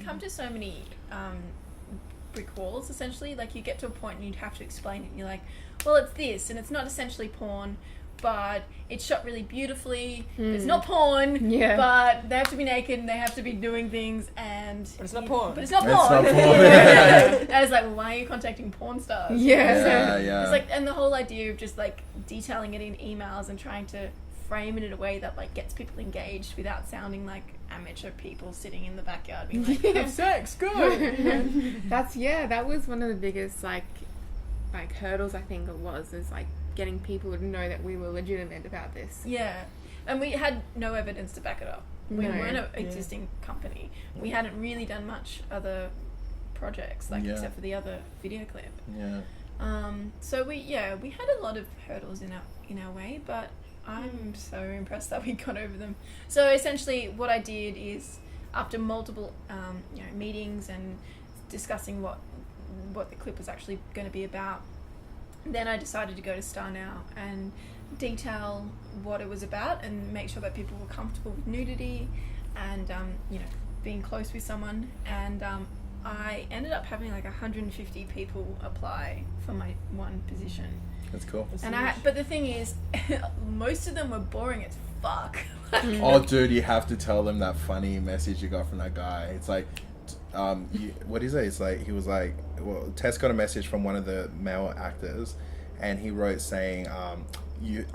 come to so many brick walls, essentially. Like, you get to a point and you'd have to explain it, and you're like, well, it's this, and it's not essentially porn, but it's shot really beautifully. It's not porn, but they have to be naked and they have to be doing things, and but it's not porn. But it's not porn. It's not porn. And it's like, well, why are you contacting porn stars? Yeah. It's like, and the whole idea of just like detailing it in emails and trying to frame it in a way that like gets people engaged without sounding like amateur people sitting in the backyard being like, have sex, good. That was one of the biggest like hurdles, I think it was, is like getting people to know that we were legitimate about this. Yeah, and we had no evidence to back it up. We weren't an existing company. We hadn't really done much other projects, like except for the other video clip. So we had a lot of hurdles in our way, but I'm so impressed that we got over them. So essentially what I did is, after multiple meetings and discussing what the clip was actually going to be about, then I decided to go to Star Now and detail what it was about and make sure that people were comfortable with nudity and being close with someone. And I ended up having like 150 people apply for my one position. That's cool. But the thing is, most of them were boring as fuck. Oh, dude, you have to tell them that funny message you got from that guy. It's like, what is it? It's like, he was like, well, Tess got a message from one of the male actors, and he wrote saying, you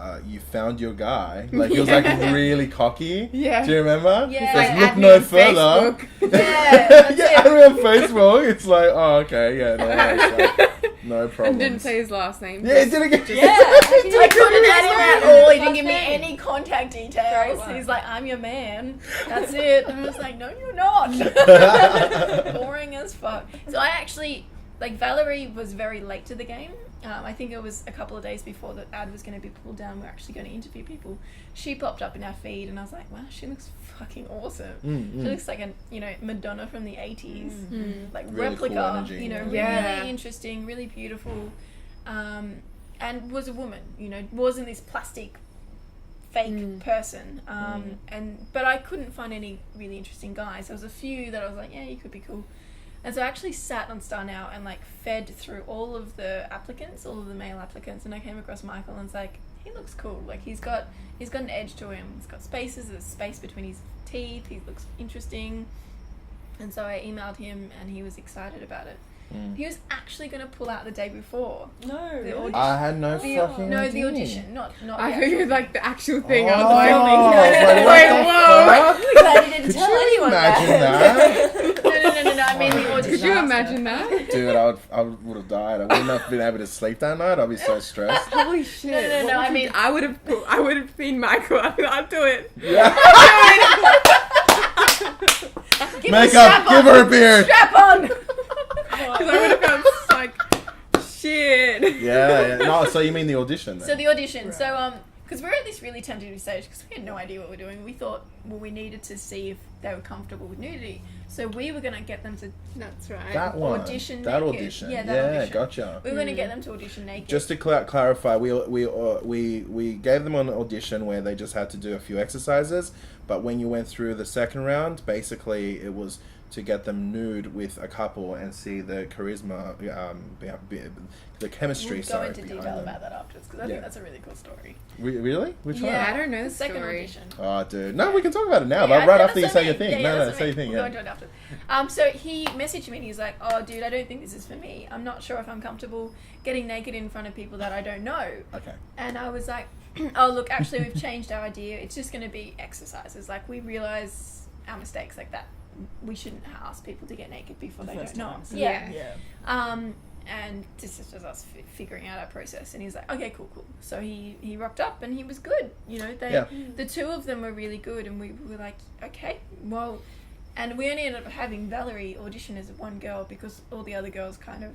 found your guy. Like, he was like really cocky. Yeah. Do you remember? Yeah. Like, look no further. Yeah. I remember on Facebook. It's like, oh, okay, yeah, no problem. And didn't say his last name. Yeah, he didn't get. I couldn't add him at all. He didn't give me any contact details. He's like, I'm your man. That's it. And I was like, no, you're not. Boring as fuck. So I actually, like, Valerie was very late to the game. I think it was a couple of days before the ad was going to be pulled down. We're actually going to interview people. She popped up in our feed, and I was like, wow, she looks fucking awesome. She looks like a Madonna from the 80s, like really replica. Cool energy, really interesting, really beautiful, and was a woman. Wasn't this plastic fake person. But I couldn't find any really interesting guys. There was a few that I was like, yeah, you could be cool. And so I actually sat on Star Now and like fed through all of the male applicants, and I came across Michael and was like, he looks cool. Like, he's got an edge to him. He's got spaces, there's space between his teeth, he looks interesting. And so I emailed him and he was excited about it. He was actually going to pull out the day before. No, the audition. I had no fucking No, idea. the audition, not. I heard you like the actual thing. Oh, I was filming. wait, whoa! Glad you didn't tell anyone Imagine that. No, I mean the audition. Could you imagine that? Dude, I would have died. I wouldn't have been able to sleep that night. I'd be so stressed. Holy shit! No. I mean, I would have seen Michael. I'd do it. Yeah. Makeup, give her a beard. Strap on. Because I would have felt like shit. Yeah. No, so you mean the audition then? So the audition. Right. So because we're at this really tentative stage because we had no idea what we're doing. We thought, well, we needed to see if they were comfortable with nudity. So we were going to get them to audition that naked. Audition. Yeah, audition. Gotcha. We were going to get them to audition naked. Just to clarify, we gave them an audition where they just had to do a few exercises, but when you went through the second round, basically it was to get them nude with a couple and see the charisma, the chemistry. We'll go into detail about that afterwards because I think that's a really cool story. Really? Which one? I don't know the second story. audition. Oh, dude. No, we can talk about it now, but right after you say your thing. No, say your thing. We'll go into it after. So he messaged me and he's like, oh, dude, I don't think this is for me. I'm not sure if I'm comfortable getting naked in front of people that I don't know. Okay. And I was like, oh, look, actually, we've changed our idea. It's just going to be exercises. Like, we realize our mistakes like that. We shouldn't ask people to get naked before they don't know. Yeah. And this is just us figuring out our process. And he's like, okay, cool. So he rocked up and he was good. The two of them were really good. And we were like, okay, well, and we only ended up having Valerie audition as one girl because all the other girls kind of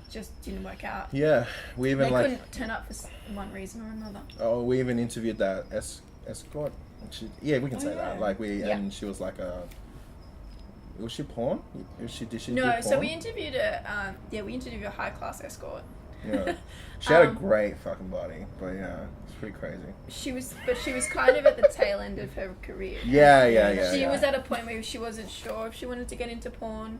just didn't work out. Yeah, we even they couldn't turn up for one reason or another. Oh, we even interviewed that escort. We can say that. Like and she was like a. Was she porn? Did she do porn? So we interviewed a high class escort. Yeah. She had a great fucking body, but yeah, it's pretty crazy. She was kind of at the tail end of her career. Yeah. She was at a point where she wasn't sure if she wanted to get into porn.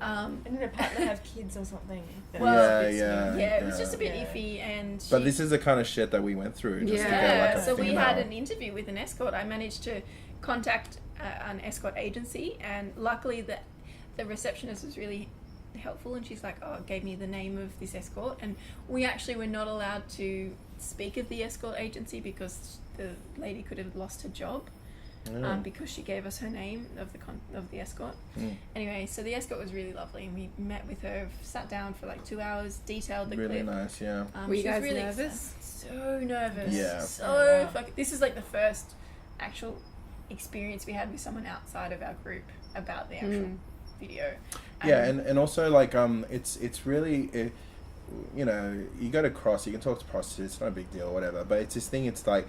And did her partner have kids or something? Well, yeah. It was just a bit iffy, and but this is the kind of shit that we went through. Just to get, like, a so we female. had an interview with an escort. I managed to contact an escort agency, and luckily the receptionist was really helpful, and she's like, gave me the name of this escort, and we actually were not allowed to speak of the escort agency because the lady could have lost her job. Because she gave us her name of the escort. Anyway, so the escort was really lovely, and we met with her, sat down for like 2 hours, detailed the really clip. Nice, yeah. Were you guys nervous? So nervous. Yeah. So this is like the first actual experience we had with someone outside of our group about the actual video. And also like it's really you know, you go to Cross, you can talk to prostitutes, it's not a big deal or whatever, but it's this thing, it's like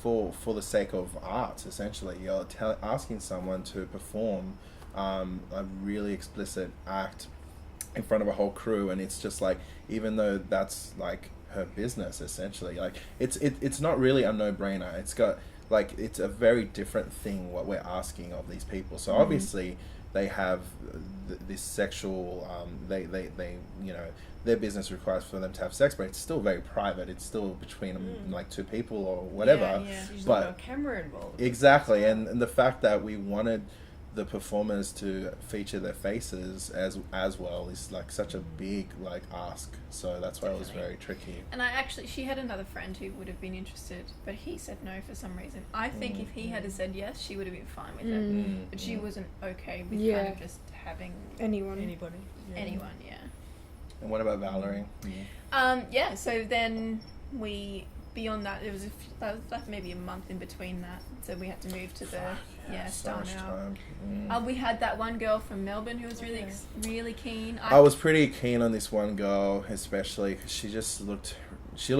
for the sake of art, essentially. You're asking someone to perform a really explicit act in front of a whole crew, and it's just like, even though that's like her business, essentially, like it's not really a no-brainer. It's got like, it's a very different thing what we're asking of these people. So obviously they have this sexual they you know, their business requires for them to have sex, but it's still very private. It's still between like two people or whatever. There's but no camera involved. Exactly, and the fact that we wanted the performers to feature their faces as well is like such a big like ask. So that's why it was very tricky. And she had another friend who would have been interested, but he said no for some reason. I think if he had said yes, she would have been fine with it. But she wasn't okay with kind of just having anybody. Anyone, And what about Valerie? So then beyond that, it was that was like maybe a month in between that, so we had to move to the Star now. We had that one girl from Melbourne who was really keen. I was pretty keen on this one girl, especially because she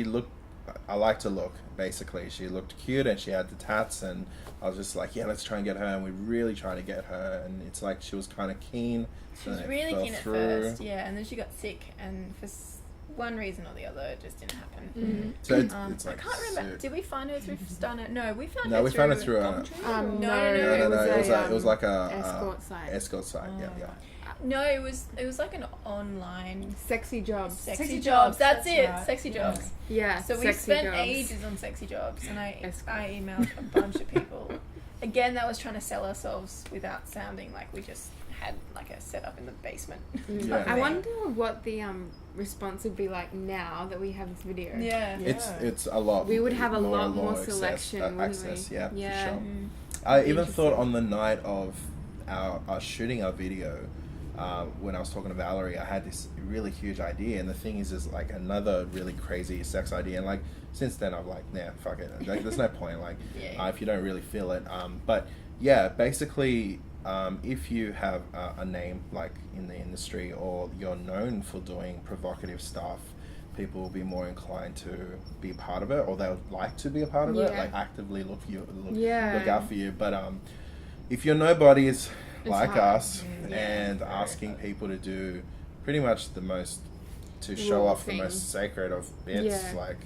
looked I like to look, basically. She looked cute and she had the tats, and I was just like, yeah, let's try and get her, and we really tried to get her, and it's like she was kind of keen. She was really keen at first, and then she got sick, and for one reason or the other, it just didn't happen. So it's like, I can't remember. Did we find her through Starnet? No, we found her no, we through found her through no. It was like a escort site. Yeah. No, it was like an online Sexy Jobs. Sexy Jobs. That's it. Right. Sexy Jobs. Yeah. So we spent ages on Sexy Jobs, and I emailed a bunch of people. Again, that was trying to sell ourselves without sounding like we just had like a setup in the basement. I wonder what the response would be like now that we have this video. It's a lot. We would have a lot more selection, access. wouldn't we? For sure. I even thought on the night of our shooting our video, when I was talking to Valerie, I had this really huge idea, and the thing is like another really crazy sex idea, and like since then I'm like, nah, fuck it, like, there's no point, like if you don't really feel it. But yeah, basically, if you have a name like in the industry, or you're known for doing provocative stuff, people will be more inclined to be part of it, or they would like to be a part of it, like actively look out for you. But if you're nobodies like us and asking people to do pretty much the most, to show off the most sacred of bits, like,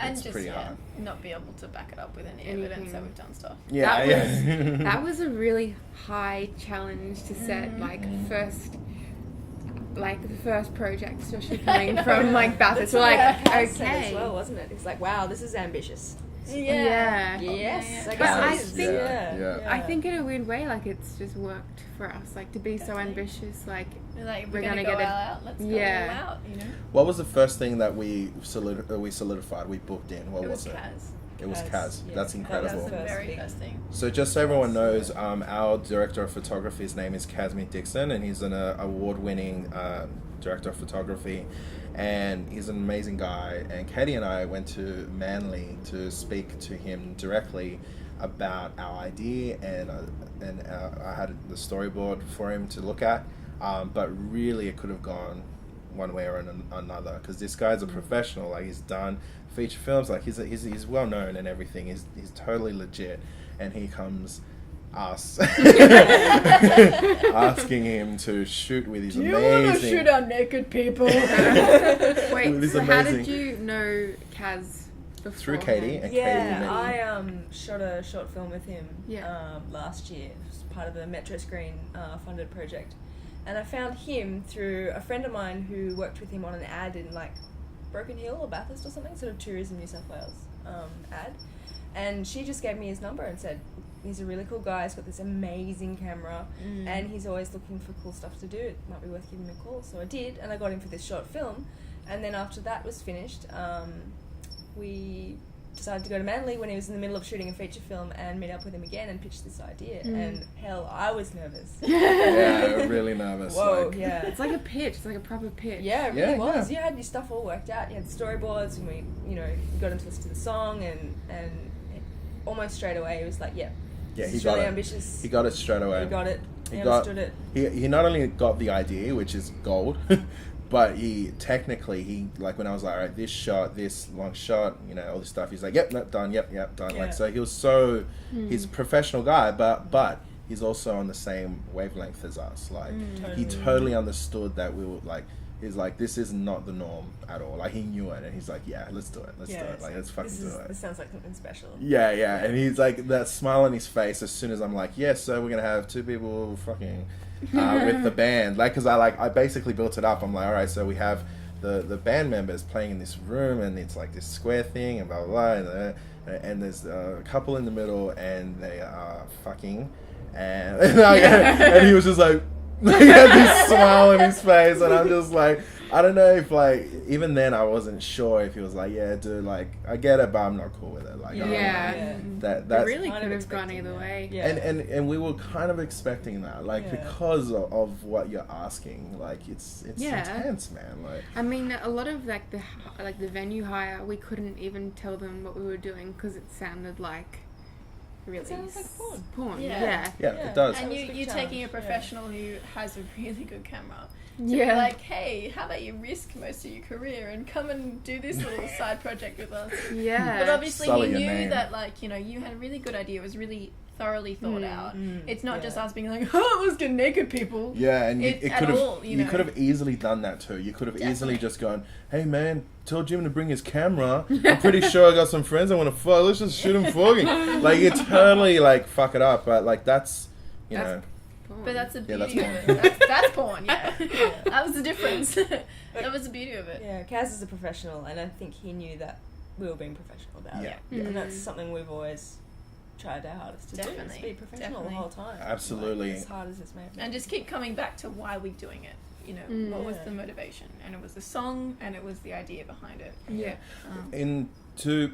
and it's just pretty hard. Not be able to back it up with any evidence that we've done stuff. That was a really high challenge to set, like the first project, especially coming from like Bathurst. So like, okay, as well, wasn't it? It's like, wow, this is ambitious. Yes. I think in a weird way, like, it's just worked for us, like, to be so ambitious, like we're gonna get out. Let's go all out, you know. What was the first thing that we solidified? We booked in. What was it? Kaz. It was Kaz. That's incredible. That was the very first thing. So just so everyone knows, our director of photography, his name is Kazmi Dixon, and he's an award-winning director of photography, and he's an amazing guy. And Katie and I went to Manly to speak to him directly about our idea, and I had the storyboard for him to look at, but really it could have gone one way or another, because this guy's a professional. Like, he's done feature films, like he's well known and everything. He's totally legit, and he comes us asking him to shoot with his Do amazing... you want to shoot our naked people? Wait, so how did you know Kaz before? Through Katie. And Katie met him. I shot a short film with him Yeah. last year. It was part of the Metro Screen funded project. And I found him through a friend of mine who worked with him on an ad in like Broken Hill or Bathurst or something, sort of tourism New South Wales ad. And she just gave me his number and said, he's a really cool guy, he's got this amazing camera, and he's always looking for cool stuff to do. It might be worth giving him a call. So I did, and I got him for this short film. And then after that was finished, we decided to go to Manly when he was in the middle of shooting a feature film and meet up with him again and pitch this idea. And hell, I was nervous. Yeah, really nervous. Whoa, like, yeah. It's like a pitch. It's like a proper pitch. Yeah, it really Yeah, was. yeah. You had your stuff all worked out. You had storyboards, and we, you got him to listen to the song, and almost straight away he was like, "Yeah, Yeah, this he is got really it. ambitious. He got it straight away. He got it. He He got- understood it. He not only got the idea, which is gold, but he like when I was like, all right, this shot, this long shot, all this stuff, he's like, yep, nope, done, yep, done. Yeah. Like, so he was he's a professional guy, but he's also on the same wavelength as us. Like, he totally understood that we were like, he's like, this is not the norm at all. Like, he knew it, and he's like, yeah, let's do it. Let's do it. Like, let's fucking do it. This sounds like something special. Yeah, and he's like, that smile on his face as soon as I'm like, yes, so we're gonna have two people fucking with the band, like, because I basically built it up. I'm like, all right, so we have the band members playing in this room, and it's like this square thing, and blah blah blah, and there's a couple in the middle, and they are fucking, and he was just like. He had this smile on his face, and I'm just like, I don't know if, like, even then I wasn't sure if he was like, yeah, dude, like, I get it, but I'm not cool with it. Like, I don't know. It That's really kind could of have gone expecting either that. way. Yeah. and we were kind of expecting that, like, Yeah. because of what you're asking. Like, it's intense, man. Like, I mean, a lot of like the venue hire, we couldn't even tell them what we were doing because it sounded like really sounds like porn. Porn, Yeah. yeah, it does. And That was a big you taking a challenge, professional who has a really good camera to Yeah. be like, hey, how about you risk most of your career and come and do this little side project with us? Yeah. But obviously Sully he your knew name. that, like, you had a really good idea. It was really thoroughly thought out. It's not yeah. just us being like, oh, let's get naked people. Yeah, and It- it at could have all, you know. could have easily done that too. You could have easily Definitely. just gone, hey man, tell Jim to bring his camera. I'm pretty sure I got some friends I want to fuck. Let's just shoot him fucking. Like, you totally like fuck it up, but like that's That's porn. But that's the Yeah, beauty that's of it. That's porn, yeah. That was the difference. That was the beauty of it. Yeah, Kaz is a professional, and I think he knew that we were being professional about Yeah. it. And that's something we've always tried our hardest to do, is Definitely, be professional definitely. the whole time. Absolutely. Like, as hard as this may be. And just keep coming back to why we're doing it. What was the motivation? And it was the song, and it was the idea behind it. Yeah. in to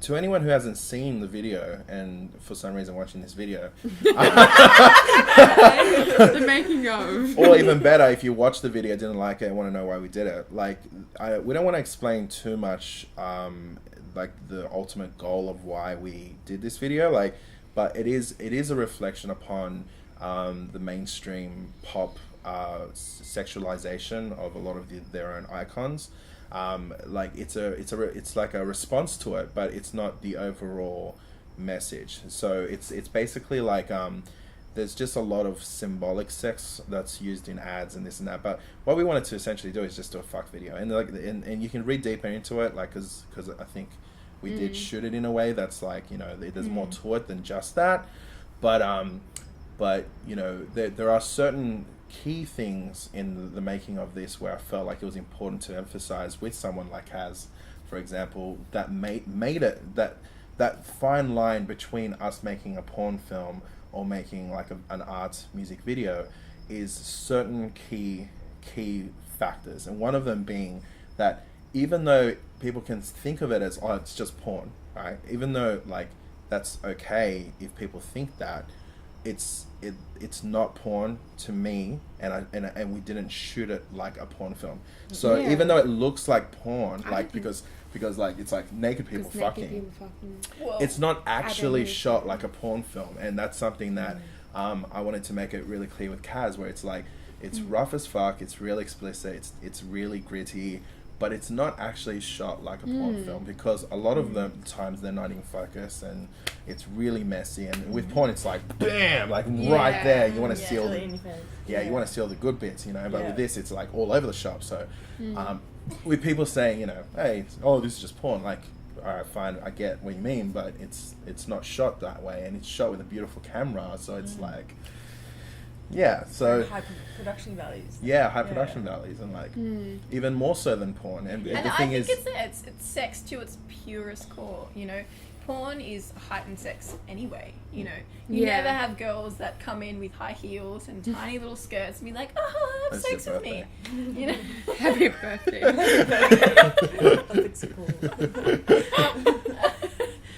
anyone who hasn't seen the video and for some reason watching this video, The making of. or even better, if you watch the video, didn't like it, and want to know why we did it, like, we don't want to explain too much, like the ultimate goal of why we did this video, like, but it is a reflection upon the mainstream pop sexualization of a lot of their own icons. Like, it's like a response to it, but it's not the overall message. So it's basically like there's just a lot of symbolic sex that's used in ads and this and that. But what we wanted to essentially do is just do a fuck video, and like, and you can read deeper into it, like, because I think we did shoot it in a way that's like, there's more to it than just that. But there are certain key things in the making of this where I felt like it was important to emphasize with someone like Kaz, for example, that made it that fine line between us making a porn film or making like an art music video is certain key factors, and one of them being that even though people can think of it as, oh, it's just porn, right? Even though, like, that's okay if people think that, it's not porn to me, and we didn't shoot it like a porn film. So Yeah. even though it looks like porn, I like, think- because like it's like naked people Naked fucking, people fucking. Well, it's not actually really shot think. like a porn film, and that's something that I wanted to make it really clear with Kaz, where it's like, it's rough as fuck, it's real explicit, it's really gritty, but it's not actually shot like a porn film, because a lot of the times they're not in focus and it's really messy. And with porn, it's like bam, like right there. You want to see all the you want to see all the good bits, you know. But with this, it's like all over the shop. So with people saying, you know, hey, this is just porn, like, all right, fine, I get what you mean, but it's not shot that way, and it's shot with a beautiful camera, so it's like, so high production values. High production values, and like even more so than porn. And the thing is, it's sex to its purest core. You know, porn is heightened sex anyway. You know, you never have girls that come in with high heels and tiny little skirts and be like, "Oh, have sex with me." You know, happy birthday.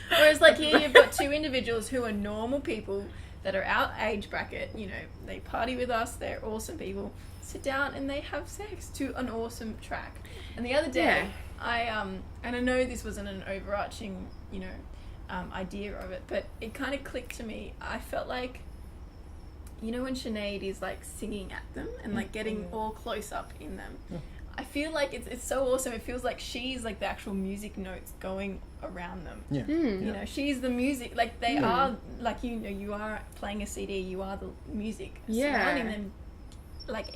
Whereas, like, here you've got two individuals who are normal people that are our age bracket. You know, they party with us. They're awesome people. Sit down and they have sex to an awesome track. And the other day, and I know this wasn't an overarching, you know, idea of it, but it kind of clicked to me. I felt like, you know, when Sinead is like singing at them and like getting all close up in them, I feel like it's so awesome. It feels like she's like the actual music notes going around them. You know, she's the music. Like they are, like, you know, you are playing a CD. You are the music surrounding them, like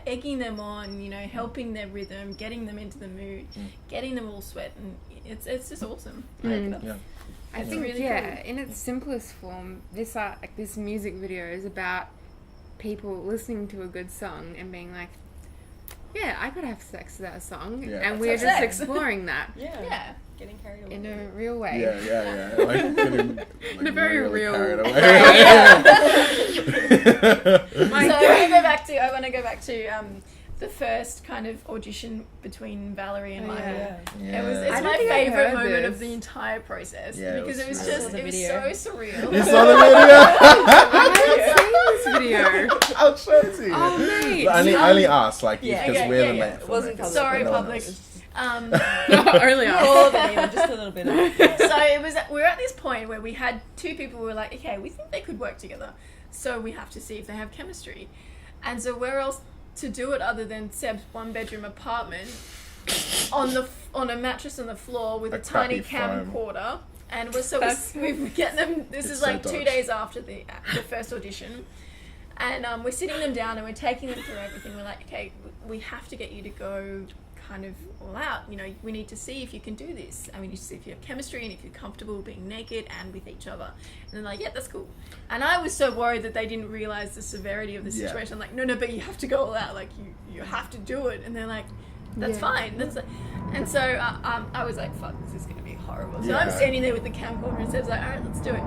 egging them on. You know, helping their rhythm, getting them into the mood, getting them all sweat, and it's just awesome. I think really cool. in its simplest form, this music video is about people listening to a good song and being like, I could have sex to that song, and we're just exploring that. Getting carried away in a real way. Like getting, like, in a very real way. So I want to go back to the first kind of audition between Valerie and Michael. It's my favourite moment of the entire process, because it was so surreal. You saw the video? I haven't seen this video. I'll show it to you. Oh, mate. I only asked, like, because we're the main. It wasn't public. Sorry, public. Only us. Just a little bit of it. So we were at this point where we had two people who were like, okay, we think they could work together, so we have to see if they have chemistry. And so where else to do it other than Seb's one-bedroom apartment on a mattress on the floor with a tiny camcorder. And we get them. This is like 2 days after the first audition, and we're sitting them down and we're taking them through everything. We're like, okay, we have to get you to go kind of all out. You know, we need to see if you can do this, and we need to see if you have chemistry and if you're comfortable being naked and with each other. And they're like, yeah, that's cool. And I was so worried that they didn't realize the severity of the situation. I'm like, no, but you have to go all out. Like, you have to do it. And they're like, that's fine. And so I was like, fuck, this is going to be horrible. So I'm standing there with the camcorder and Seb's like, all right, let's do it.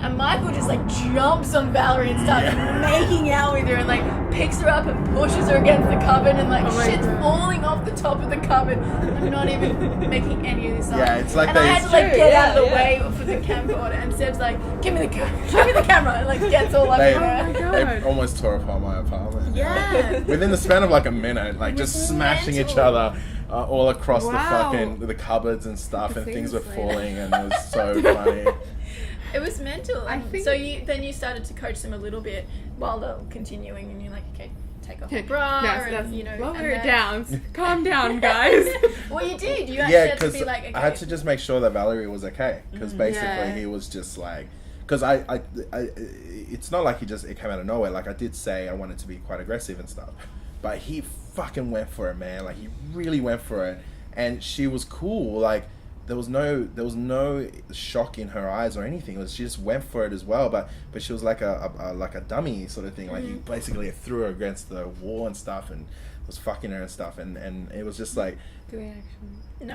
And Michael just like jumps on Valerie and starts making out with her and like picks her up and pushes her against the cupboard and like shit's falling off the top of the cupboard. I'm not even making any of this up. It's like and I had to like get out of the way for the camcorder, and Seb's like, give me the camera, and like gets all up in her. They almost tore apart my apartment. Within the span of like a minute, like just smashing each other all across the cupboards and stuff, and things were falling, and it was so funny. It was mental. So you started to coach them a little bit while they're continuing, and you're like, okay, take off your bra, and you know, lower it down. Calm down, guys. Well, you did. You actually had to be like, okay. I had to just make sure that Valerie was okay, because basically he was just like, because I it's not like it came out of nowhere. Like, I did say I wanted to be quite aggressive and stuff, but he fucking went for it, man. Like, he really went for it, and she was cool. Like, there was no shock in her eyes or anything. She just went for it as well, but she was like a dummy sort of thing. Like, he basically threw her against the wall and stuff, and was fucking her and stuff, and it was just like. Do we actually? No.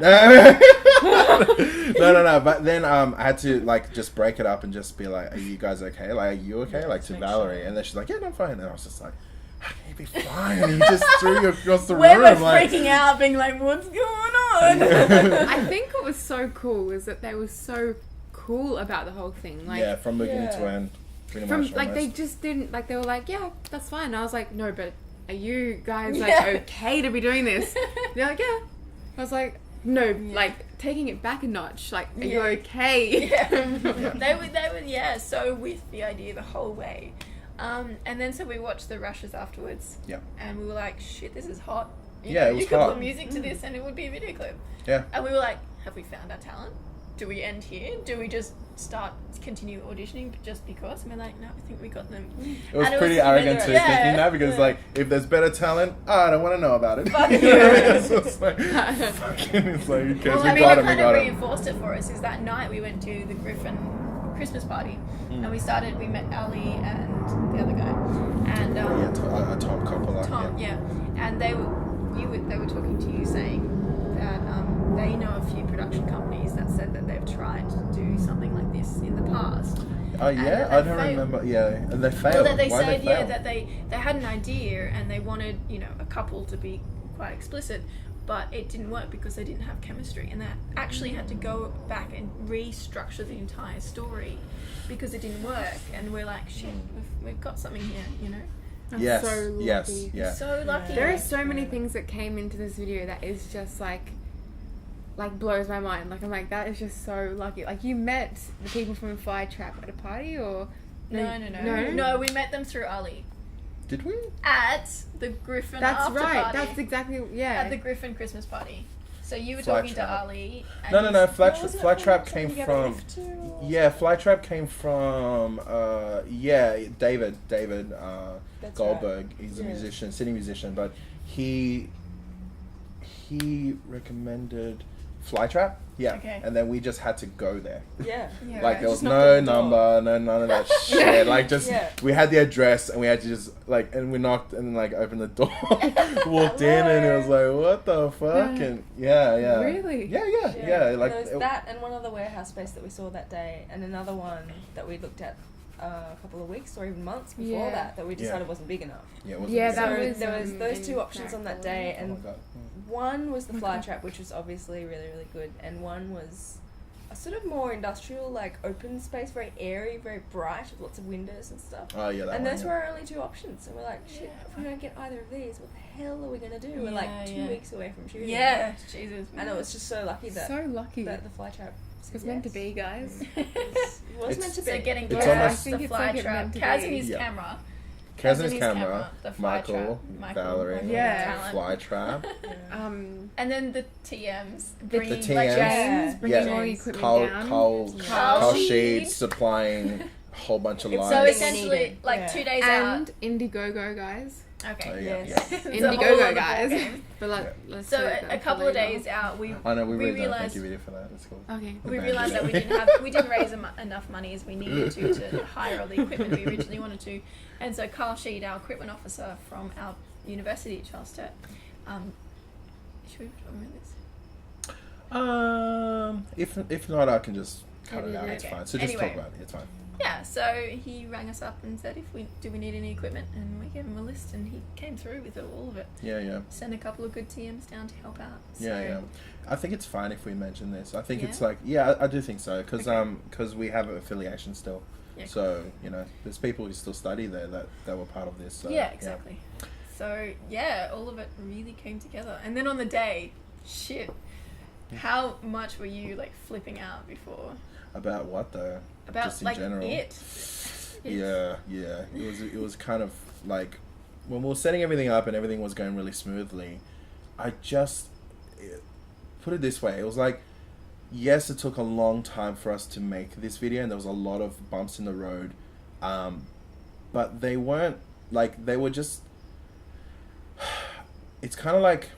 But then I had to like just break it up and just be like, "Are you guys okay? Like, are you okay?" Like, to Valerie, and then she's like, "Yeah, no, I'm fine." And I was just like, "How can you be fine?" And he just threw you across the room. We're freaking out, being like, "What's going on?" I think what was so cool is that they were so cool about the whole thing. Like, from beginning to end. They just didn't, like, they were like, yeah, that's fine. And I was like, no, but are you guys like okay to be doing this? They're like, yeah. I was like, no, like, taking it back a notch. Like, are you okay? They were so with the idea the whole way. And then so we watched the rushes afterwards. Yeah. And we were like, shit, this is hot. it was you could hard. put music to this and it would be a video clip. Yeah. And we were like, have we found our talent? Do we end here? Do we just continue auditioning just because? And we're like, no, I think we got them. It was pretty arrogant too, thinking that, because like, if there's better talent, I don't want to know about it. It's just like, fucking, it's like, who cares? Well, what kind of reinforced it for us is that night we went to the Griffin Christmas party, and we met Ali and the other guy, and Tom Coppola. Tom, and they were talking to you saying that they know a few production companies that said that they've tried to do something like this in the past. Oh yeah, I don't remember. Yeah, and they failed. Well, that they Why said they failed? that they had an idea and they wanted a couple to be quite explicit, but it didn't work because they didn't have chemistry, and they actually had to go back and restructure the entire story because it didn't work. And we're like, shit, we've got something here, I'm Yes, so lucky. yes, yeah. So lucky. There are so many things that came into this video that is just like blows my mind. Like, I'm like, that is just so lucky. Like, you met the people from Flytrap at a party, or No, we met them through Ali Did we? at the Griffin that's after right. party. That's exactly At the Griffin Christmas party. So you were Fly talking Trap. to Ali. And No. Wasn't it Flytrap from came Together from. Lift Too? Yeah, Flytrap came from. David That's Goldberg. right. He's a Yeah. musician, city musician, but he recommended Flytrap. Yeah, Okay. and then we just had to go there. Yeah. Yeah, Like right. there was Just knocked no on the door. number, none of that shit. Like just Yeah. we had the address and we had to just and we knocked and like opened the door, walked in and it was like what the fuck and yeah. Really? Yeah. Like there was that and one other warehouse space that we saw that day, and another one that we looked at a couple of weeks or even months before that we decided wasn't big enough. Yeah, it wasn't Yeah, big that enough. So was, there was those in two options on that day, Oh my and God. one was the Flytrap, which was obviously really, really good, and one was a sort of more industrial, like open space, very airy, very bright, with lots of windows and stuff. Oh yeah, that And one, those yeah. were our only two options, and we're like, shit, if we don't get either of these, what the hell are we gonna do? We're like 2 weeks away from shooting. Yeah, Jesus. And it was just so lucky that so lucky. that the Flytrap It was meant to be, guys. It was meant to be. So getting It's close almost- to I think the it's fly like it trap. meant to Kaz be. and his Yeah. camera. Kaz and his camera, the fly Michael, trap, Valerie, Yeah. Flytrap. And then the TMs. The bringing, TMs. like, James bringing Yeah. all the equipment Carl, down. Carl, Carl Carl Sheed. Sheed supplying a whole bunch of It's So lines. essentially, like Yeah. 2 days And Indiegogo, guys. out. Okay. Oh, yeah, Yes. yeah. It's a whole Indiegogo, other guys. ballgame. But let's So save a that couple for of later. days out, we I know we raised that. Thank realized you, Vita, for that. That's cool. Okay. we realized that we didn't raise enough money as we needed to hire all the equipment we originally wanted to, and so Carl Sheed, our equipment officer from our university at Charles Sturt, should we talk about this? If not, I can just cut it Edit out. it. It's Okay. fine. So just Anyway. talk about it. It's fine. Yeah, so he rang us up and said do we need any equipment, and we gave him a list, and he came through with all of it. Yeah. Sent a couple of good TMs down to help out. So, Yeah. I think it's fine if we mention this. I think Yeah? it's like, I do think so, because we have an affiliation still. Yeah, So there's people who still study there that were part of this. So, yeah, exactly. So yeah, all of it really came together, and then on the day, shit, how much were you like flipping out before? About what though? About Just in like general. it. Yeah. It was kind of like when we were setting everything up and everything was going really smoothly. Put it this way, it was like, yes, it took a long time for us to make this video, and there was a lot of bumps in the road, but they weren't like, they were just. It's kind of like,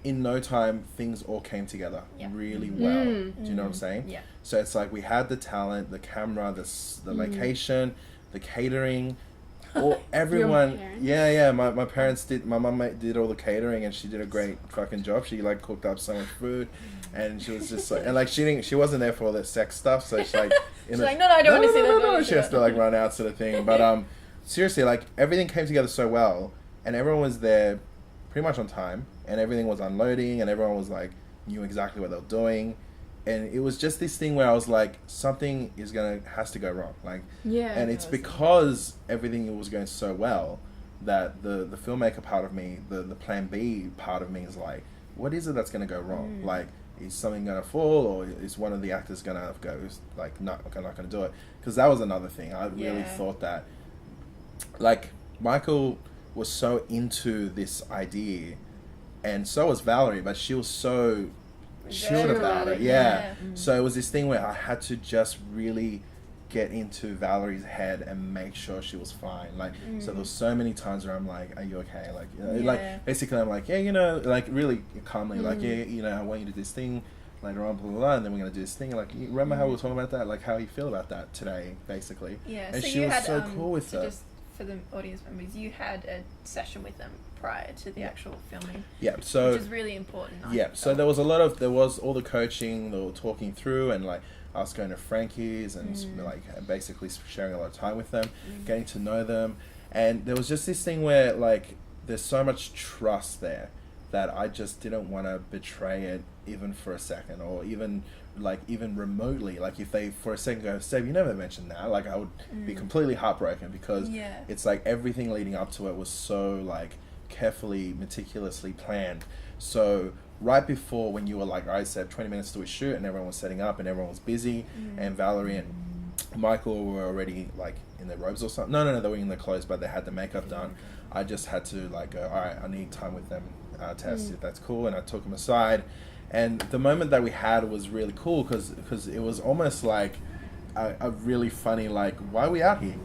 in no time, things all came together really well. Do you know what I'm saying? Yeah. So it's like we had the talent, the camera, the location, the catering, everyone. parents? Yeah. My parents did. My mum did all the catering, and she did a great fucking job. She like cooked up so much food, and she was just like, and like she wasn't there for all that sex stuff. So she's like, She's like, no, I don't want to see that. no. She has to like run out sort of thing. But seriously, like everything came together so well, and everyone was there pretty much on time, and everything was unloading, and everyone was like knew exactly what they were doing. And it was just this thing where I was like, something has to go wrong. Like, Yeah. and it's because everything was going so well that the filmmaker part of me, the plan B part of me is like, what is it that's going to go wrong? Like, is something going to fall, or is one of the actors going to go, like, no, I'm not going to do it? Because that was another thing. I really thought that, like, Michael was so into this idea and so was Valerie, but she was so chilled about it. So it was this thing where I had to just really get into Valerie's head and make sure she was fine. Like, so there was so many times where I'm like, are you okay? Like, like basically I'm like, like really calmly, like, I want you to do this thing later on, blah, blah, blah, and then we're going to do this thing. Like, you remember how we were talking about that? Like, how you feel about that today, basically. Yeah, and so she you was had, so cool with so that. just for the audience members, you had a session with them prior to the actual filming. Yeah, so... which is really important. So there was all the coaching, they were talking through, and like, I was going to Frankie's and like basically sharing a lot of time with them, getting to know them. And there was just this thing where like, there's so much trust there that I just didn't want to betray it even for a second, or even remotely. Like if they for a second go, Seb, you never mentioned that, like I would be completely heartbroken, because it's like everything leading up to it was so like carefully, meticulously planned. So right before, when you were like, I said 20 minutes to a shoot, and everyone was setting up and everyone was busy, and Valerie and Michael were already like in their robes or something. No, they were in their clothes, but they had the makeup done. I just had to like go, all right, I need time with them, Tess, if that's cool. And I took them aside, and the moment that we had was really cool, because it was almost like a really funny, like, why are we out here?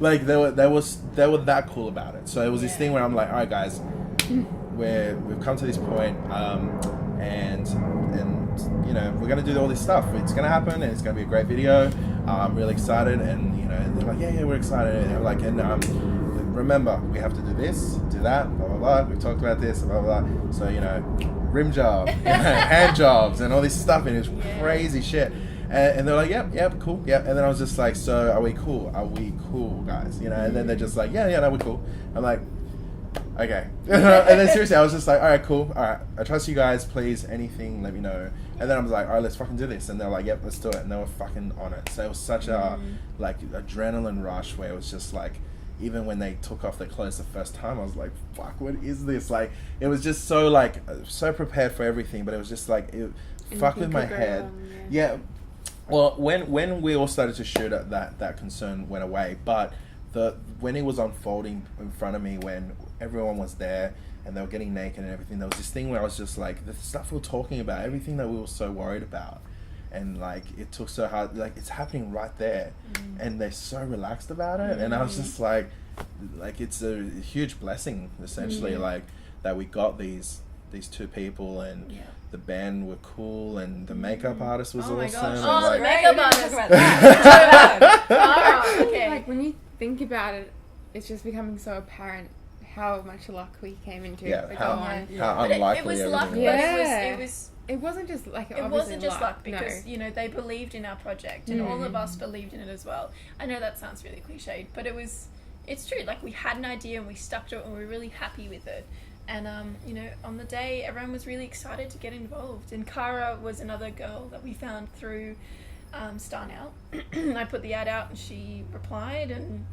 Like they were that cool about it. So it was this thing where I'm like, all right guys, we've come to this point, and we're gonna do all this stuff. It's gonna happen, and it's gonna be a great video. I'm really excited, and and they're like, yeah, we're excited, and I'm like, remember, we have to do this, do that, blah blah blah. We've talked about this, blah blah blah. So rim job, hand jobs, and all this stuff, and it's crazy shit. And they're like, yep, cool, and then I was just like, so are we cool? Are we cool, guys? And then they're just like, yeah, no, we're cool. I'm like, okay. And then seriously, I was just like, all right, cool, all right, I trust you guys, please, anything, let me know. And then I was like, all right, let's fucking do this. And they're like, yep, let's do it. And they were fucking on it. So it was such a like adrenaline rush, where it was just like, even when they took off their clothes the first time, I was like, fuck, what is this? Like, it was just so like, so prepared for everything, but it was just like, it fucked with my head. Well, when we all started to shoot, that concern went away. But when it was unfolding in front of me, when everyone was there and they were getting naked and everything, there was this thing where I was just like, the stuff we were talking about, everything that we were so worried about, and like it took so hard, like it's happening right there, and they're so relaxed about it, and I was just like it's a huge blessing, essentially, like that we got these two people, and the band were cool, and the makeup artist was awesome. The makeup artist. Okay. Like when you think about it, it's just becoming so apparent how much luck we came into. How unlikely it was luck, but it wasn't just like it wasn't just luck, because they believed in our project, and all of us believed in it as well. I know that sounds really cliched, but it's true. Like, we had an idea and we stuck to it, and we were really happy with it. And on the day, everyone was really excited to get involved. And Cara was another girl that we found through Star Now. I put the ad out, and she replied, and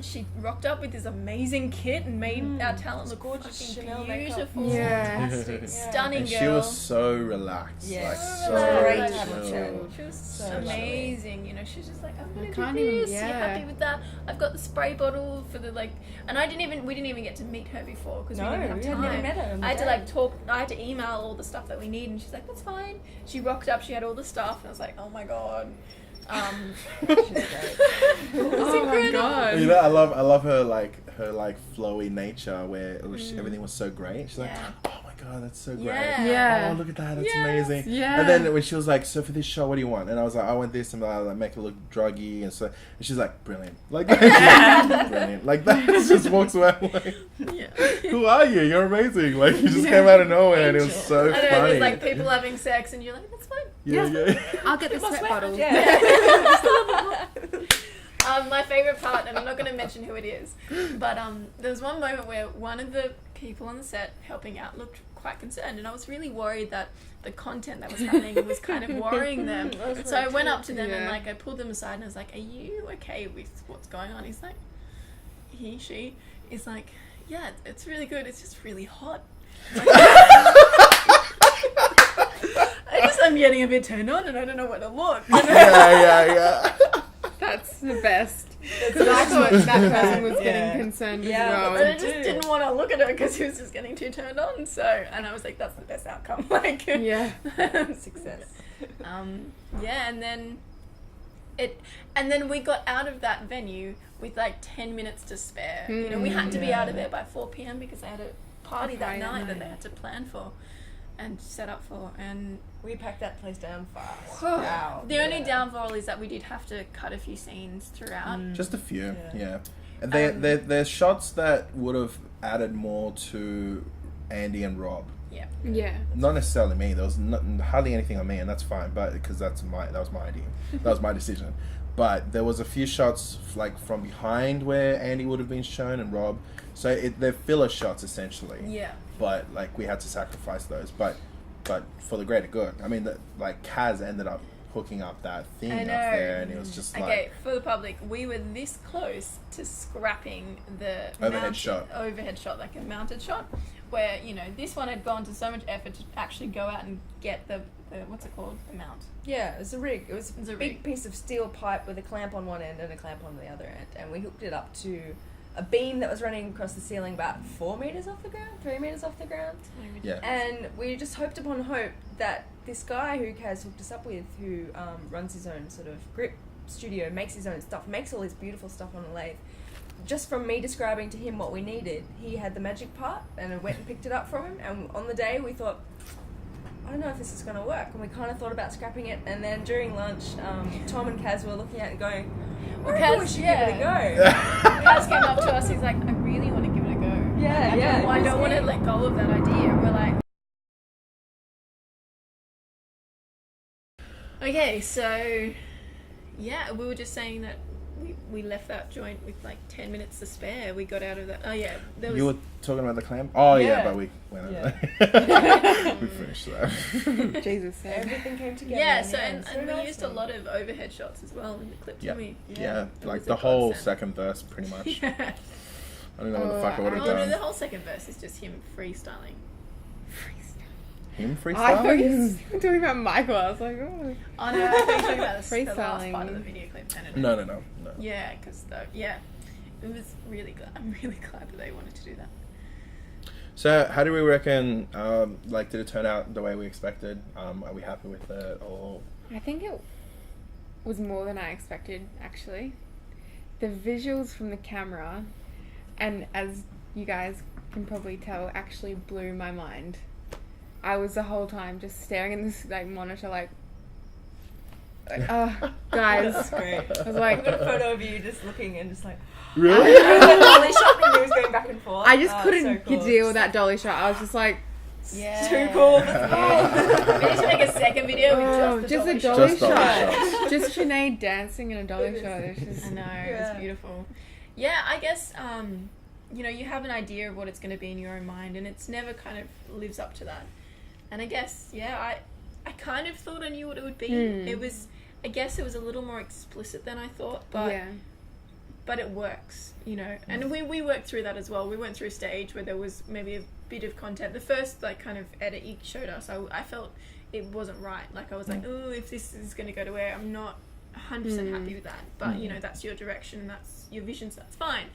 she rocked up with this amazing kit and made our talent look gorgeous, beautiful, fantastic, stunning and girl. She was so relaxed, She was so amazing. She was just like, I'm gonna do this. You're happy with that? I've got the spray bottle for the and we didn't even get to meet her before, because we didn't have time. Never met her. I had to I had to email all the stuff that we need, and she's like, that's fine. She rocked up. She had all the stuff, and I was like, oh my god. She's great. Oh my god! I love her flowy nature, where everything was so great. She's like, oh my god, that's so great. Oh, look at that, that's amazing. And then when she was like, so for this show, what do you want? And I was like, I want this, and I'll make it look druggy, and she's like, brilliant, brilliant, like that. Just walks away. Like, who are you? You're amazing. Like, you just came out of nowhere, and it was so funny. It was like people having sex, and you're like, that's fine. I'll get the sweat bottle. My favourite part, and I'm not going to mention who it is, but there was one moment where one of the people on the set helping out looked quite concerned, and I was really worried that the content that was happening was kind of worrying them. So I went up to them and I pulled them aside, and I was like, are you okay with what's going on? He's like, she is like, yeah, it's really good, it's just really hot. I'm getting a bit turned on, and I don't know where to look. That's the best. Because I thought that person was getting concerned as well. But I just didn't want to look at her because he was just getting too turned on. So, and I was like, that's the best outcome. Like, success. And then we got out of that venue with like 10 minutes to spare. You know, we had to be out of there by 4 p.m. because they had a party that night that they had to plan for and set up for, and we packed that place down fast. Wow. The only downfall is that we did have to cut a few scenes throughout. Just a few, And there's shots that would have added more to Andy and Rob. Yeah. Not necessarily me. There was hardly anything on me, and that's fine. But because that was my idea, that was my decision. But there was a few shots like from behind where Andy would have been shown and Rob. So they're filler shots essentially. Yeah. But like we had to sacrifice those. But for the greater good. I mean, like Kaz ended up hooking up that thing up there, and it was just like. Okay, for the public, we were this close to scrapping the overhead shot, like a mounted shot, where this one had gone to so much effort to actually go out and get the what's it called, the mount. Yeah, it was a rig. It was a big piece of steel pipe with a clamp on one end and a clamp on the other end, and we hooked it up to a beam that was running across the ceiling about 4 meters off the ground, 3 meters off the ground. Yeah. And we just hoped upon hope that this guy who Kaz hooked us up with, who runs his own sort of grip studio, makes his own stuff, makes all his beautiful stuff on a lathe. Just from me describing to him what we needed, he had the magic part, and I went and picked it up from him. And on the day, we thought, I don't know if this is going to work. And we kind of thought about scrapping it. And then during lunch, Tom and Kaz were looking at it and going, we should give it a go. Kaz came up to us, he's like, I really want to give it a go. Yeah. I don't want to let go of that idea. We're like, okay, so, yeah, we were just saying that we left that joint with like 10 minutes to spare. We got out of that. Oh, yeah. You were talking about the clam? Oh, yeah, but we went over there. We finished that. Jesus. Everything came together. Yeah, and we used a lot of overhead shots as well in the clip, didn't we? Yeah, like the whole second verse, pretty much. I don't know what the fuck I would have done. No, the whole second verse is just him freestyling. Him freestyling? I thought you were talking about Michael. I was like, oh. Oh no, I thought you were talking about the freestyling. last part of the video clip. No. Yeah, because it was really glad. I'm really glad that they wanted to do that. So, how do we reckon? Did it turn out the way we expected? Are we happy with it? Or I think it was more than I expected. Actually, the visuals from the camera, and as you guys can probably tell, actually blew my mind. I was the whole time just staring at this monitor guys. That's great. I was like, I got a photo of you just looking and just like, really? dolly shot and he was going back and forth. I just couldn't deal with that dolly shot. I was just like, yeah, too cool. We need to make a second video with just a dolly shot. Just Sinead dancing in a dolly shot. It's just, I know, it's beautiful. Yeah, I guess you have an idea of what it's going to be in your own mind, and it's never kind of lives up to that. And I guess, I kind of thought I knew what it would be. I guess it was a little more explicit than I thought, but it works, And we worked through that as well. We went through a stage where there was maybe a bit of content. The first kind of edit you showed us, I felt it wasn't right. Like I was like, oh, if this is going to go to air, I'm not 100% happy with that. But that's your direction, that's your vision, so that's fine.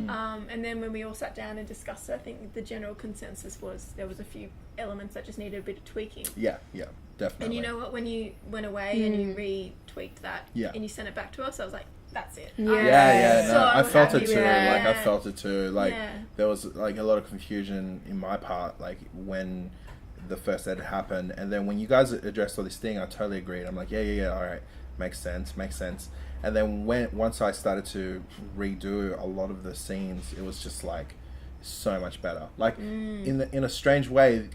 And then when we all sat down and discussed it, I think the general consensus was there was a few elements that just needed a bit of tweaking. Yeah, definitely. And you know what, when you went away and you retweaked that and you sent it back to us, I was like, that's it. I felt it too. I felt it too. There was a lot of confusion in my part, when the first edit happened, and then when you guys addressed all this thing, I totally agreed. I'm like, yeah, all right, makes sense. And then once I started to redo a lot of the scenes, it was just so much better. In a strange way,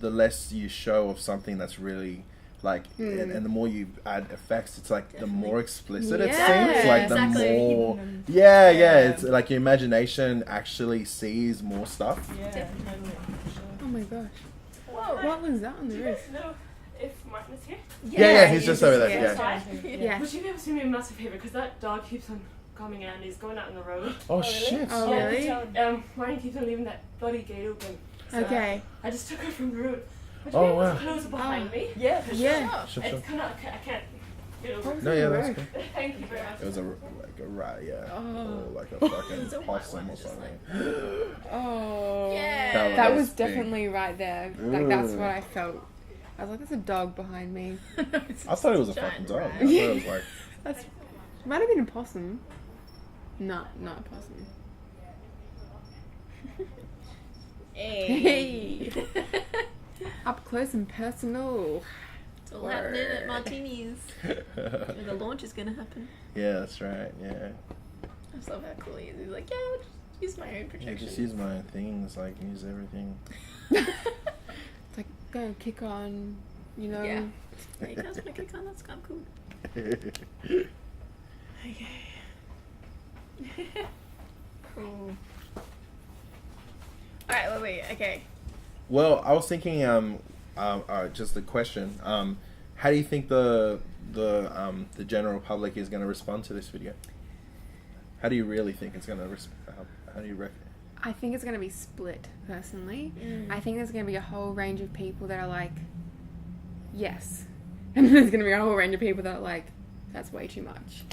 the less you show of something that's really and the more you add effects, it's the more explicit it seems. The more it's your imagination actually sees more stuff. Oh my gosh. Whoa, what was that on the roof? If Martin is here? Yeah, he's just over there. Yeah. Would you be able to do me a massive favour? Because that dog keeps on coming and he's going out on the road. Oh, shit. Oh, really? Martin keeps on leaving that bloody gate open. So okay. I just took her from the road. Would you Oh, be able wow. to close it behind me? Yeah, for sure. Sure. It's kind of, I can't No, yeah, that's good. Thank you very much. It was a rat, yeah. Oh. Or like a fucking a white possum one, or just something. Oh. Yeah. That was big. definitely right there. Like, that's what I felt. I was like, there's a dog behind me. I thought it was a fucking dog. I thought it was like... That's might have been a possum. No, not a possum. Hey. Up close and personal. It's all happening at Martini's. The launch is gonna happen. Yeah, that's right, yeah. I just love how cool he is. He's like, yeah, I'll just use my own Yeah, protection. just use my things, like, use everything. It's like, go kick on, you know. Yeah. Yeah, you guys wanna kick on? That's kind of cool. Okay. Cool. Alright, wait, okay. Well, I was thinking, just a question. How do you think the general public is going to respond to this video? How do you really think it's going to how do you reckon? I think it's going to be split, personally. I think there's going to be a whole range of people that are like, yes. And there's going to be a whole range of people that are like, that's way too much.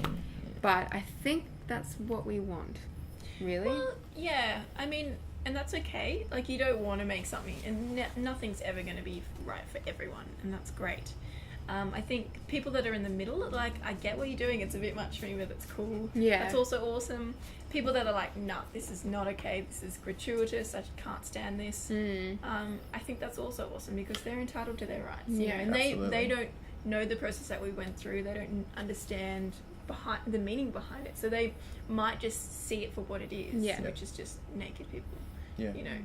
But I think that's what we want. Really? Well, yeah. I mean, and that's okay. Like, you don't want to make something, and nothing's ever going to be right for everyone, and that's great. I think people that are in the middle are like, I get what you're doing, it's a bit much for me, but it's cool. Yeah. That's also awesome. People that are like, nah, this is not okay, this is gratuitous, I can't stand this. I think that's also awesome because they're entitled to their rights. You know, and they don't know the process that we went through, they don't understand behind the meaning behind it, so they might just see it for what it is, which is just naked people. Yeah. You know.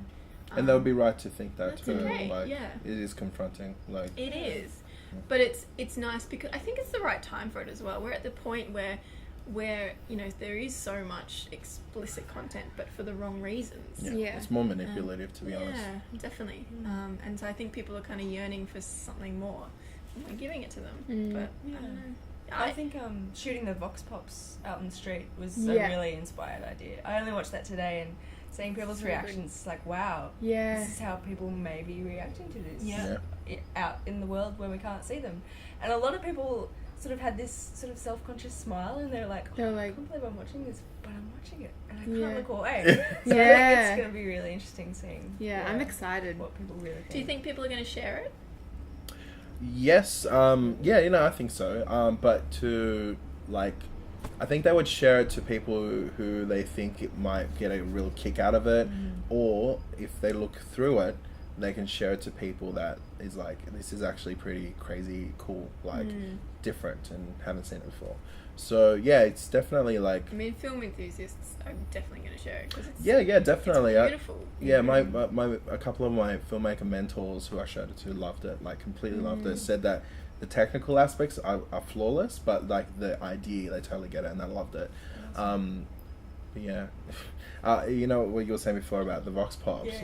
And they'll be right to think that too. Okay, like, yeah. It is confronting. Like it is. But it's nice because I think it's the right time for it as well. We're at the point where you know there is so much explicit content, but for the wrong reasons. Yeah. It's more manipulative, to be honest. Yeah, definitely. And so I think people are kind of yearning for something more. And we're giving it to them. But I don't know. I think shooting the vox pops out in the street was a really inspired idea. I only watched that today and seeing people's reactions, like, wow, this is how people may be reacting to this out in the world where we can't see them. And a lot of people sort of had this sort of self-conscious smile, and they're like, I can't believe I'm watching this, but I'm watching it, and I can't look away. So I think it's going to be really interesting seeing I'm excited what people really think. Do you think people are going to share it? Yes, yeah, you know, I think so. But to, like, I think they would share it to people who they think it might get a real kick out of it, or if they look through it, they can share it to people that is like, this is actually pretty crazy cool, like different, and haven't seen it before. So yeah, it's definitely like, I mean, film enthusiasts are definitely going to share it because it's definitely it's beautiful. my a couple of my filmmaker mentors who I showed it to loved it, like completely loved it. Said that the technical aspects are flawless, but like the idea, they totally get it, and they loved it. But yeah, you know what you were saying before about the vox pops,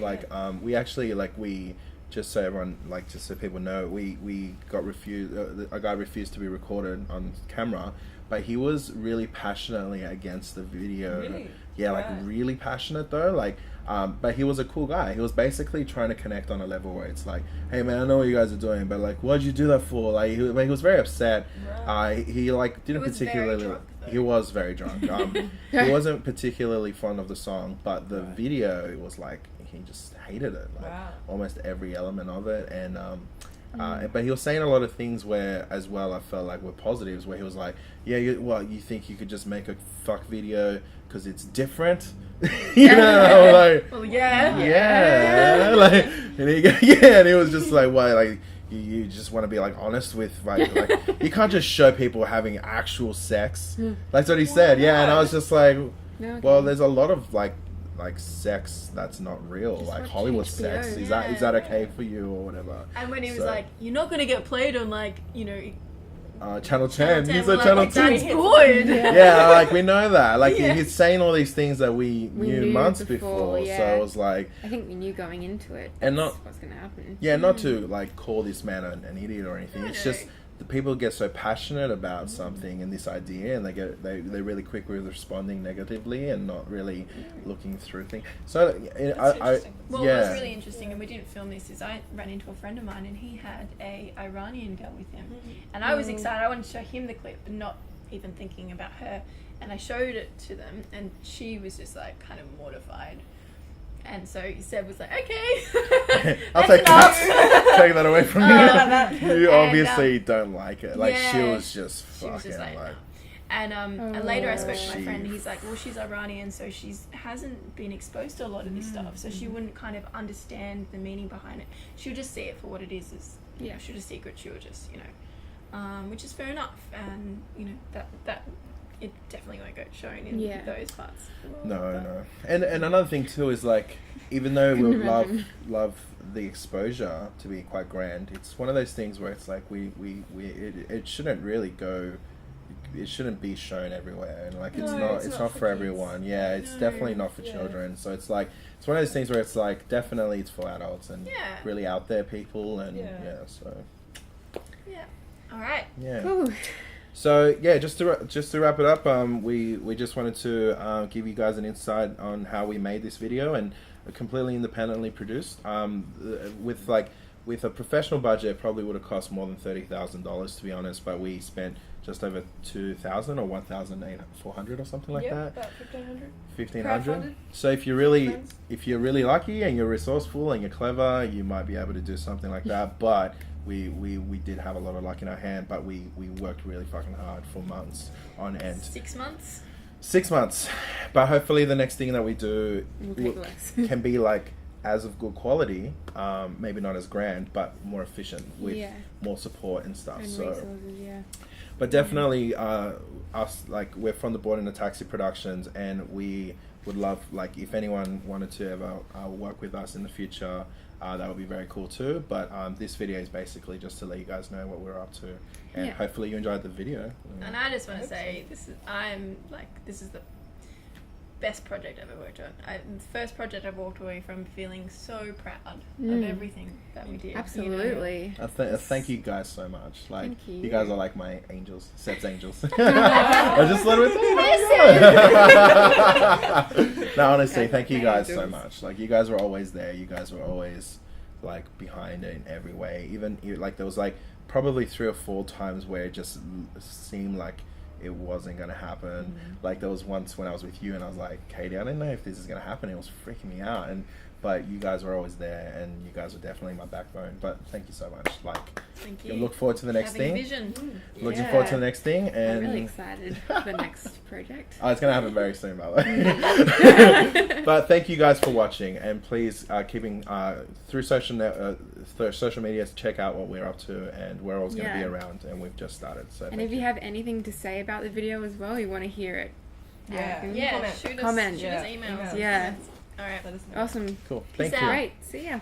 we actually, like, we just so everyone, like, just so people know, we got refused. A guy refused to be recorded on camera, but he was really passionately against the video. Really? Yeah, like really passionate though. Like, but he was a cool guy. He was basically trying to connect on a level where it's like, hey man, I know what you guys are doing, but like, what'd you do that for? Like, he was very upset. He like didn't particularly. He was very drunk. He wasn't particularly fond of the song, but the video was like, he just hated it. Like almost every element of it, and but he was saying a lot of things where, as well, I felt like were positives. Where he was like, "Yeah, you think you could just make a fuck video because it's different?" You know, like, well, like, and he was just like, "Why, like, you just want to be like honest with like you can't just show people having actual sex." That's what he said. Yeah, and I was just like, well, there's a lot of like sex that's not real, just like Hollywood HBO, sex. Is that okay for you or whatever? And when he was like, you're not gonna get played on, like, you know, Channel 10. He's like, Channel 10. That's good. Yeah, like, we know that. Like, he's saying all these things that we knew months before. So it was like, I think we knew going into it. And not what's gonna happen. Yeah, not to like call this man an idiot or anything. It's just the people get so passionate about something and this idea, and they're really quick with responding negatively and not really looking through things. So What was really interesting, and we didn't film this, is I ran into a friend of mine and he had a Iranian girl with him, and I was excited. I wanted to show him the clip, and not even thinking about her. And I showed it to them, and she was just like kind of mortified. And so Seb was like, okay, I'll take that. Take that away from you. You and, obviously don't like it. Like, yeah, she was just fucking like, like. And later I spoke to my friend. He's like, well, she's Iranian, so she's hasn't been exposed to a lot of this stuff, so she wouldn't kind of understand the meaning behind it. She'll just see it for what it is. You know, she'll just secret. She'll just, you know, which is fair enough. And you know that it definitely won't go shown in those parts. No. And another thing too is like, even though we love the exposure to be quite grand, it's one of those things where it's like it shouldn't really go. It shouldn't be shown everywhere, and like it's not for everyone. Yeah, it's definitely not for children. So it's like it's one of those things where it's like definitely it's for adults and really out there people, and so all right, Cool. So yeah, just to wrap it up, we just wanted to give you guys an insight on how we made this video, and completely independently produced. With a professional budget, it probably would have cost more than $30,000 to be honest, but we spent just over 2,000 or 1,400 or something like that. About 1,500. So if you're really lucky and you're resourceful and you're clever, you might be able to do something like that. But we did have a lot of luck in our hand, but we worked really fucking hard for months on end. 6 months. 6 months, but hopefully the next thing that we do can be like as of good quality, maybe not as grand, but more efficient with more support and stuff. And resources, but definitely us, like, we're from the Board in a Taxi Productions, and we would love, like, if anyone wanted to ever work with us in the future, that would be very cool too. But this video is basically just to let you guys know what we're up to, and hopefully you enjoyed the video. And I just want to say, this is the best project I've ever worked on. The first project I've walked away from feeling so proud of everything that we did. Absolutely. You know? Thank you guys so much. Like, thank you. You guys are like my angels, Seb's angels. I just let it. No, honestly, thank you guys so much. Like, you guys were always there. You guys were always like behind it in every way. Even like there was like probably 3 or 4 times where it just seemed like it wasn't gonna happen. Like, there was once when I was with you and I was like, Katie, I don't know if this is gonna happen. It was freaking me out, but you guys were always there, and you guys were definitely my backbone. But thank you so much. Like, thank you. Look forward to the next thing. Vision. Looking forward to the next thing, and I'm really excited for the next project. Oh, it's gonna happen very soon, by the way. But thank you guys for watching, and please keeping through social media to check out what we're up to, and we're always gonna be around, and we've just started. So and if you have anything to say about the video as well, you want to hear it. Shoot us emails. Yeah. All right. Awesome. Cool. Thank you. Great. See ya.